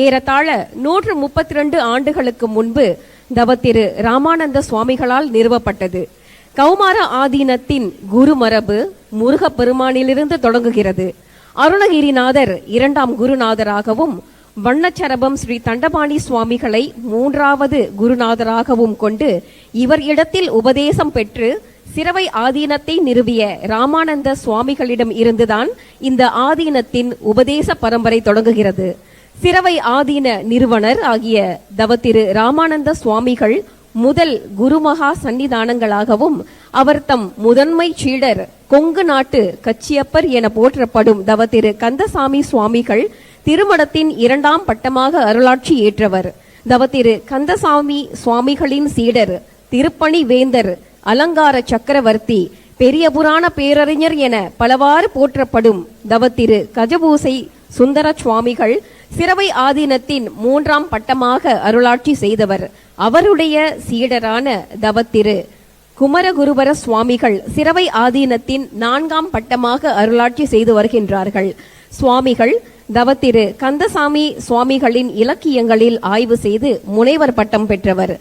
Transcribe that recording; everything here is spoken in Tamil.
ஏறத்தாழ 132 ஆண்டுகளுக்கு முன்பு தவத்திரு ராமானந்த சுவாமிகளால் நிறுவப்பட்டது. கௌமார ஆதீனத்தின் குருமரபு முருகப்பெருமானிலிருந்து தொடங்குகிறது. அருணகிரிநாதர் 2ஆம் குருநாதராகவும், வண்ணச்சரபம் ஸ்ரீ தண்டபாணி சுவாமிகளை 3வது குருநாதராகவும் கொண்டு இவர் இடத்தில் உபதேசம் பெற்று சிரவை ஆதீனத்தை நிறுவிய ராமானந்த சுவாமிகளிடம் இருந்துதான் இந்த ஆதீனத்தின் உபதேச பரம்பரை தொடங்குகிறது. சிரவை ஆதீன நிறுவனர் ஆகிய தவத்திரு ராமானந்த சுவாமிகள் முதல் குருமகா சன்னிதானங்களாகவும், அவர் தம் முதன்மை சீடர் கொங்கு நாட்டு கச்சியப்பர் என போற்றப்படும் தவத்திரு கந்தசாமி சுவாமிகள் திருமணத்தின் 2ஆம் பட்டமாக அருளாட்சி ஏற்றவர். தவத்திரு கந்தசாமி சுவாமிகளின் சீடர் திருப்பணி வேந்தர், அலங்கார சக்கரவர்த்தி, பெரிய புராண பேரறிஞர் என பலவாறு போற்றப்படும் தவத்திரு கஜபூசை சுந்தர சுவாமிகள் சிரவை ஆதீனத்தின் 3ஆம் பட்டமாக அருளாட்சி செய்தவர். அவருடைய சீடரான தவத்திரு குமரகுருபர சுவாமிகள் சிரவை ஆதீனத்தின் 4ஆம் பட்டமாக அருளாட்சி செய்து வருகின்றார்கள். சுவாமிகள் தவத்திரு கந்தசாமி சுவாமிகளின் இலக்கியங்களில் ஆய்வு செய்து முனைவர் பட்டம் பெற்றவர்.